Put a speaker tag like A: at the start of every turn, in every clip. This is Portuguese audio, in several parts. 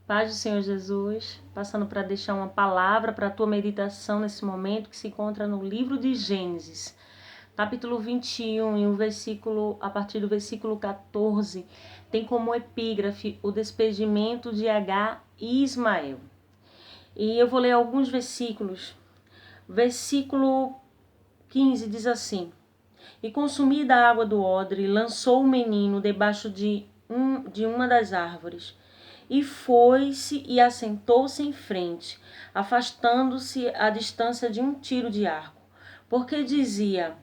A: Paz do Senhor Jesus, passando para deixar uma palavra para a tua meditação nesse momento, que se encontra no livro de Gênesis, capítulo 21, e a partir do versículo 14, tem como epígrafe o despedimento de Agar e Ismael. E eu vou ler alguns versículos. Versículo 15 diz assim: E consumida a água do odre, lançou o menino debaixo de uma das árvores. E foi-se e assentou-se em frente, afastando-se à distância de um tiro de arco, porque dizia: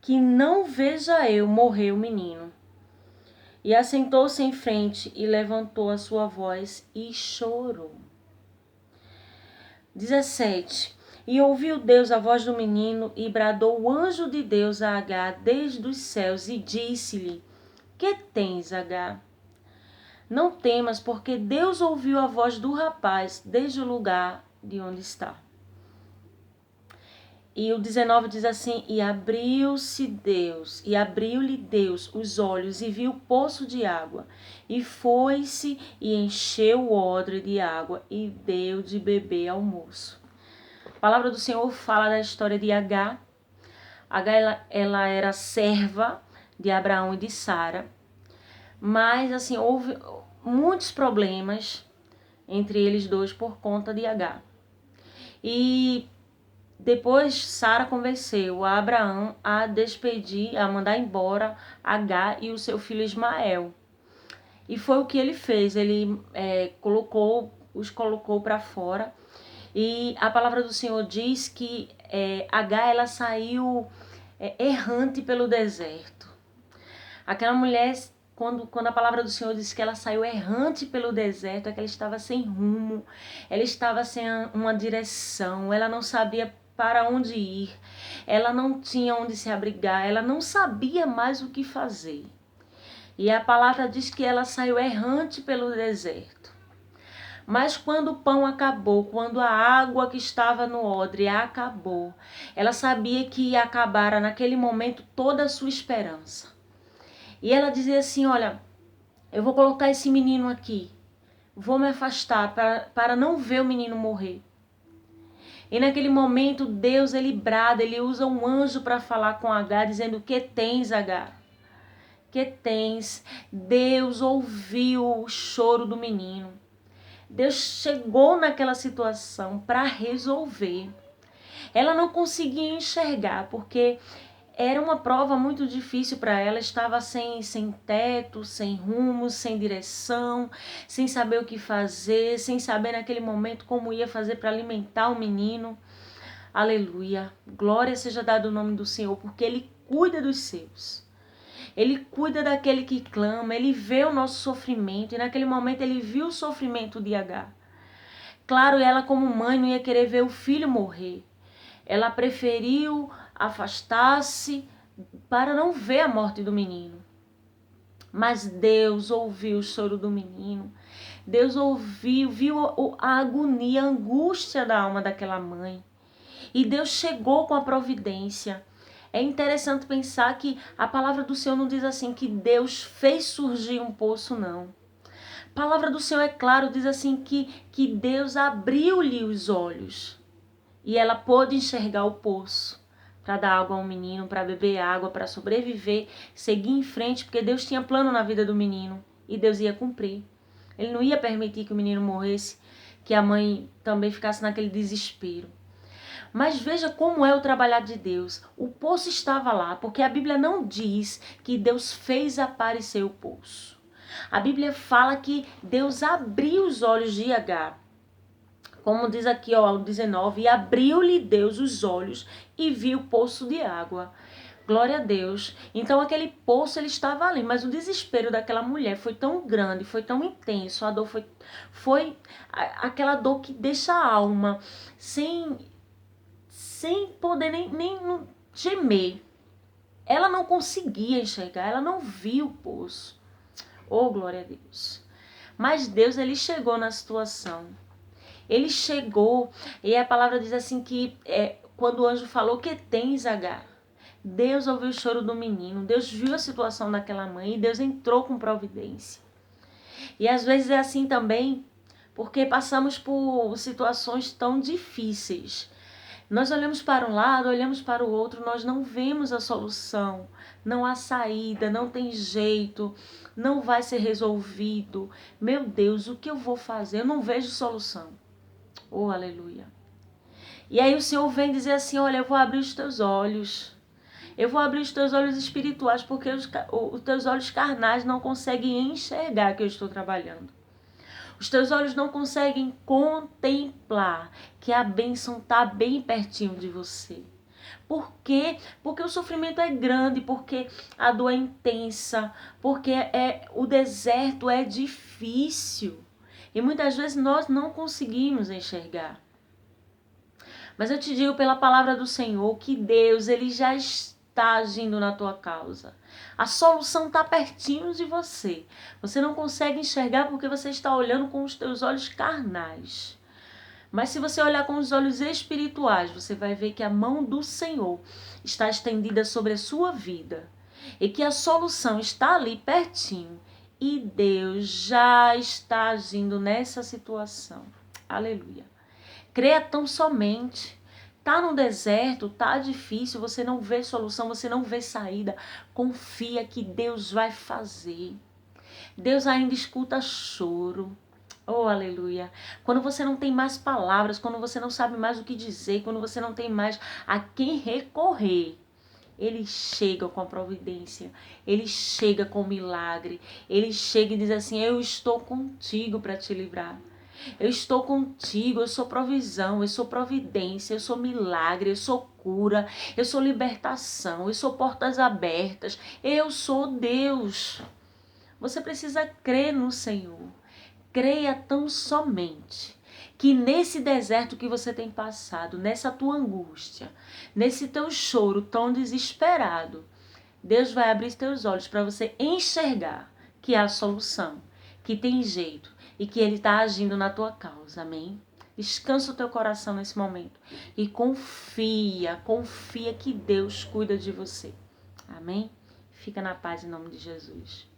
A: que não veja eu morrer o menino. E assentou-se em frente e levantou a sua voz e chorou. 17. E ouviu Deus a voz do menino, e bradou o anjo de Deus a Agar desde os céus, e disse-lhe: Que tens, Agar? Não temas, porque Deus ouviu a voz do rapaz desde o lugar de onde está. E o 19 diz assim: E abriu-lhe Deus os olhos, e viu o poço de água. E foi-se e encheu o odre de água, e deu de beber ao moço. A palavra do Senhor fala da história de Agar. Agar, ela era serva de Abraão e de Sara. Mas, assim, houve muitos problemas entre eles dois por conta de Agar. E depois Sara convenceu a Abraão a despedir, a mandar embora Agar e o seu filho Ismael. E foi o que ele fez, ele os colocou para fora. E a palavra do Senhor diz que Agar, ela saiu errante pelo deserto. Aquela mulher, quando a palavra do Senhor diz que ela saiu errante pelo deserto, é que ela estava sem rumo, ela estava sem uma direção, ela não sabia para onde ir, ela não tinha onde se abrigar, ela não sabia mais o que fazer. E a palavra diz que ela saiu errante pelo deserto. Mas quando o pão acabou, quando a água que estava no odre acabou, ela sabia que ia acabar naquele momento toda a sua esperança. E ela dizia assim: olha, eu vou colocar esse menino aqui, vou me afastar para não ver o menino morrer. E naquele momento Deus, ele brada, ele usa um anjo para falar com Agar, dizendo: que tens, Agar? Que tens? Deus ouviu o choro do menino. Deus chegou naquela situação para resolver. Ela não conseguia enxergar, porque era uma prova muito difícil para ela, estava sem teto, sem rumo, sem direção, sem saber o que fazer, sem saber naquele momento como ia fazer para alimentar o menino. Aleluia, glória seja dada o nome do Senhor, porque Ele cuida dos seus. Ele cuida daquele que clama, Ele vê o nosso sofrimento, e naquele momento Ele viu o sofrimento de Agar. Claro, ela como mãe não ia querer ver o filho morrer. Ela preferiu afastar-se para não ver a morte do menino. Mas Deus ouviu o choro do menino. Deus viu a agonia, a angústia da alma daquela mãe. E Deus chegou com a providência. É interessante pensar que a palavra do Senhor não diz assim que Deus fez surgir um poço, não. A palavra do Senhor, é claro, diz assim que Deus abriu-lhe os olhos. E ela pôde enxergar o poço para dar água ao menino, para beber água, para sobreviver, seguir em frente, porque Deus tinha plano na vida do menino e Deus ia cumprir. Ele não ia permitir que o menino morresse, que a mãe também ficasse naquele desespero. Mas veja como é o trabalhar de Deus. O poço estava lá, porque a Bíblia não diz que Deus fez aparecer o poço. A Bíblia fala que Deus abriu os olhos de Agar. Como diz aqui, ó, o 19, e abriu-lhe Deus os olhos e viu o poço de água. Glória a Deus. Então aquele poço, ele estava ali, mas o desespero daquela mulher foi tão grande, foi tão intenso, a dor foi aquela dor que deixa a alma sem poder nem gemer. Ela não conseguia enxergar, ela não viu o poço. Oh, glória a Deus. Mas Deus, ele chegou na situação. Ele chegou, e a palavra diz assim que quando o anjo falou: que tens, Agar? Deus ouviu o choro do menino, Deus viu a situação daquela mãe e Deus entrou com providência. E às vezes é assim também porque passamos por situações tão difíceis. Nós olhamos para um lado, olhamos para o outro, nós não vemos a solução, não há saída, não tem jeito, não vai ser resolvido. Meu Deus, o que eu vou fazer? Eu não vejo solução. Oh, aleluia. E aí o Senhor vem dizer assim, olha, eu vou abrir os teus olhos. Eu vou abrir os teus olhos espirituais, porque os teus olhos carnais não conseguem enxergar que eu estou trabalhando. Os teus olhos não conseguem contemplar que a bênção está bem pertinho de você. Por quê? Porque o sofrimento é grande, porque a dor é intensa, porque o deserto é difícil. E muitas vezes nós não conseguimos enxergar. Mas eu te digo pela palavra do Senhor que Deus, Ele já está agindo na tua causa. A solução está pertinho de você. Você não consegue enxergar porque você está olhando com os teus olhos carnais. Mas se você olhar com os olhos espirituais, você vai ver que a mão do Senhor está estendida sobre a sua vida. E que a solução está ali pertinho. E Deus já está agindo nessa situação. Aleluia. Creia tão somente. Tá no deserto, tá difícil, você não vê solução, você não vê saída. Confia que Deus vai fazer. Deus ainda escuta choro. Oh, aleluia. Quando você não tem mais palavras, quando você não sabe mais o que dizer, quando você não tem mais a quem recorrer, Ele chega com a providência, Ele chega com o milagre, Ele chega e diz assim, eu estou contigo para te livrar. Eu estou contigo, eu sou provisão, eu sou providência, eu sou milagre, eu sou cura, eu sou libertação, eu sou portas abertas, eu sou Deus. Você precisa crer no Senhor. Creia tão somente que nesse deserto que você tem passado, nessa tua angústia, nesse teu choro tão desesperado, Deus vai abrir teus olhos para você enxergar que há solução, que tem jeito e que Ele está agindo na tua causa, amém? Descansa o teu coração nesse momento e confia que Deus cuida de você, amém? Fica na paz em nome de Jesus.